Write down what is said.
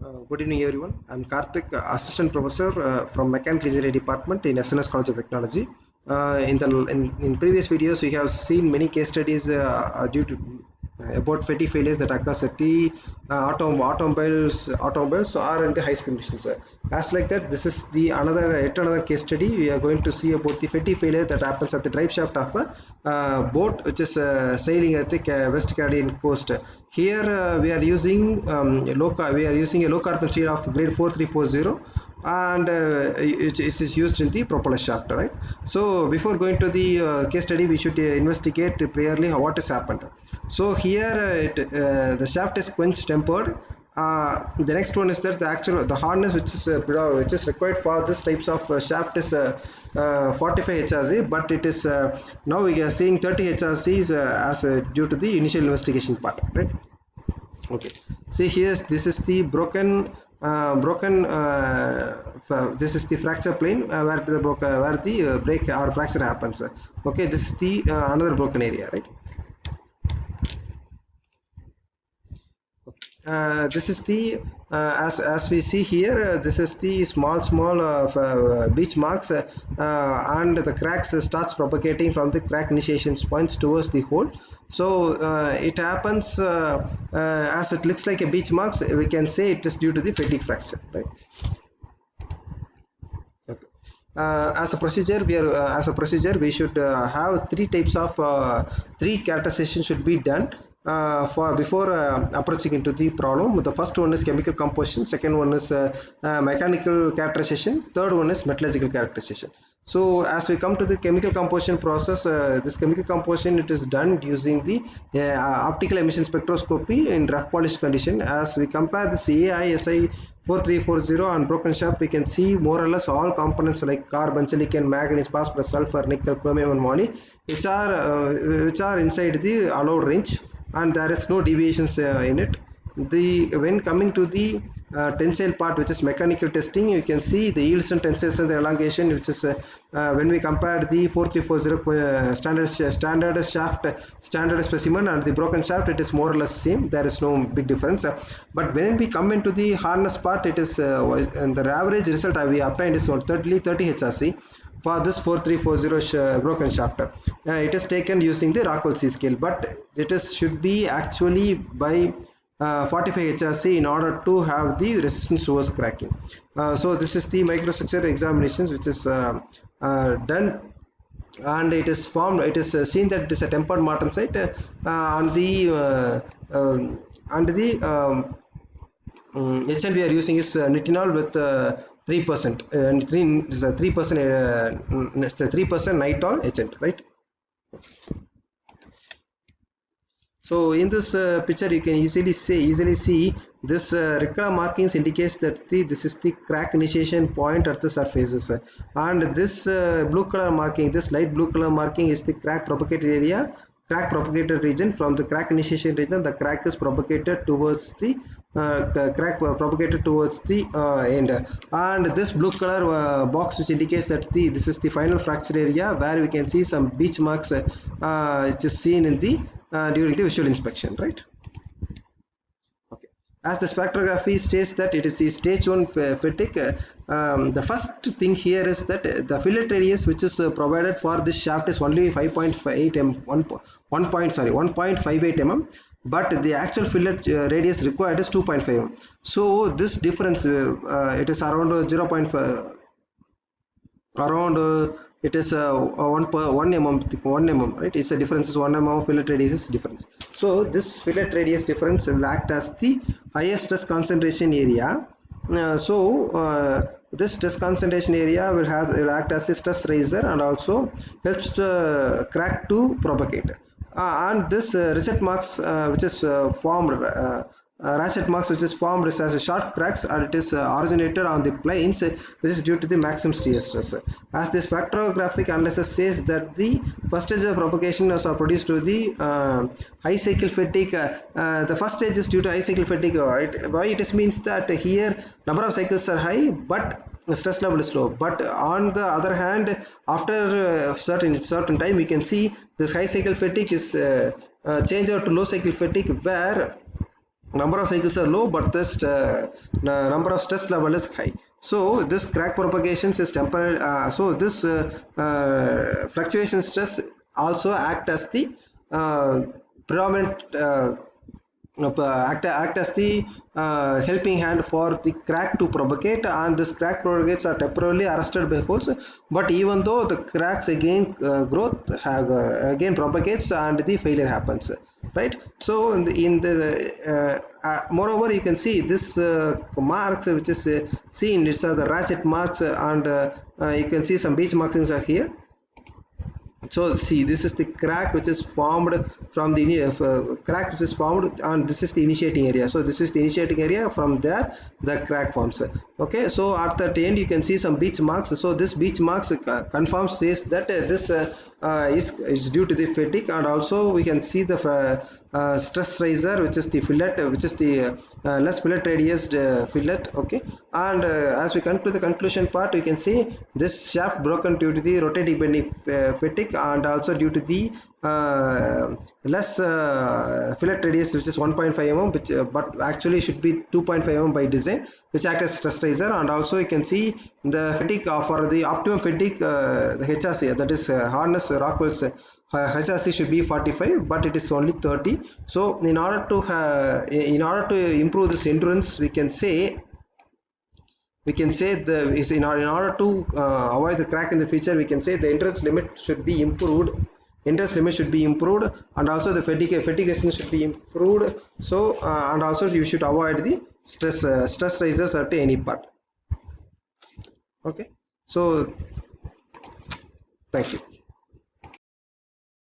Good evening, everyone. I'm Karthik, Assistant Professor from Mechanical Engineering Department in SNS College of Technology. In previous videos, we have seen many case studies due to about fatigue failures that occurs at the automobiles or in the high-speed machines. As like that, this is the another case study. We are going to see about the fatigue failure that happens at the drive shaft of a boat which is sailing at the West Canadian coast. Here we are using a low carbon steel of grade 4340, and it is used in the propeller shaft, right? So before going to the case study, we should investigate clearly what has happened. So here the shaft is quench tempered. The next one is that the hardness which is required for this types of shaft is 45 HRC, but it is now we are seeing 30 HRCs as due to the initial investigation part, right? Okay, see here, this is the this is the fracture plane where the break or fracture happens. Okay, this is the another broken area, right? This is the as we see here, this is the small beach marks, and the cracks starts propagating from the crack initiation points towards the hole. So it happens as it looks like a beach marks, we can say it is due to the fatigue fracture, right? Okay. As a procedure, we should have three types of three characterization should be done for before approaching into the problem. The first one is chemical composition, second one is mechanical characterization, third one is metallurgical characterization. So as we come to the chemical composition process, this chemical composition, it is done using the optical emission spectroscopy in rough polished condition. As we compare this AISI 4340 on broken shaft, we can see more or less all components like carbon, silicon, manganese, phosphorus, sulfur, nickel, chromium and moly, which are inside the allowed range, and there is no deviations in it. When coming to the tensile part, which is mechanical testing, you can see the yield strength, tensile strength, the elongation, which is when we compare the 4340 standard shaft, standard specimen and the broken shaft, it is more or less same. There is no big difference. But when we come into the harness part, it is and the average result we obtained is 30 HRC for this 4340 broken shaft. It is taken using the Rockwell C scale, but it is should be actually by 45 HRC in order to have the resistance towards cracking. So this is the microstructure examinations which is done, and it is formed. It is seen that it is a tempered martensite on the HN we are using is nitinol with 3% and 3% 3% nitol agent, right? So in this picture, you can easily see this rectangular markings indicates that this is the crack initiation point at the surfaces, and this blue color marking, this light blue color marking, is the crack propagated area, crack propagated region. From the crack initiation region, the crack is propagated towards the end, and this blue color box which indicates that this is the final fracture area, where we can see some beach marks which is seen in the during the visual inspection, right? Okay. As the spectrography states that it is the stage 1 fatigue, the first thing here is that the fillet radius which is provided for this shaft is only 5.58 mm, 1.58 mm, but the actual fillet radius required is 2.5 mm. So this difference it is around 0.5 it is 1 mm, right? It's a difference is 1 mm fillet radius difference. So this fillet radius difference will act as the highest stress concentration area. This stress concentration area will act as a stress raiser and also helps the crack to propagate. And this ratchet marks which is formed as a sharp cracks, and it is originated on the planes, which is due to the maximum shear stress. As the spectrographic analysis says that the first stage of propagation is produced to the high cycle fatigue. The first stage is due to high cycle fatigue. Why it is means that here number of cycles are high, but stress level is low. But on the other hand, after certain time, we can see this high cycle fatigue is changed out to low cycle fatigue, where number of cycles are low, but this number of stress level is high. So this crack propagations is temporary. So this fluctuation stress also act as the predominant act as the helping hand for the crack to propagate, and this crack propagates are temporarily arrested by holes, but even though the cracks again growth again propagates and the failure happens, right? So moreover you can see this marks which is seen, it's the ratchet marks, and you can see some beach markings are here. So see, this is the crack which is formed from the crack which is formed, and this is the initiating area. So this is the initiating area, from there the crack forms. Okay, so at the end you can see some beach marks. So this beach marks confirms, says that this is due to the fatigue, and also we can see the stress riser, which is the fillet, which is the less fillet radius fillet. Okay, and as we come to the conclusion part, we can see this shaft broken due to the rotating bending fatigue, and also due to the less fillet radius, which is 1.5 mm, which but actually should be 2.5 mm by design, which act as stress riser. And also you can see the fatigue for the optimum fatigue, the HRC, that is hardness Rockwell's HRC should be 45, but it is only 30. So in order to improve this endurance, we can say in order to avoid the crack in the future, we can say the endurance limit should be improved. Endurance limit should be improved, and also the fatigue resistance should be improved. So and also you should avoid the stress rises at any part. Okay, so thank you.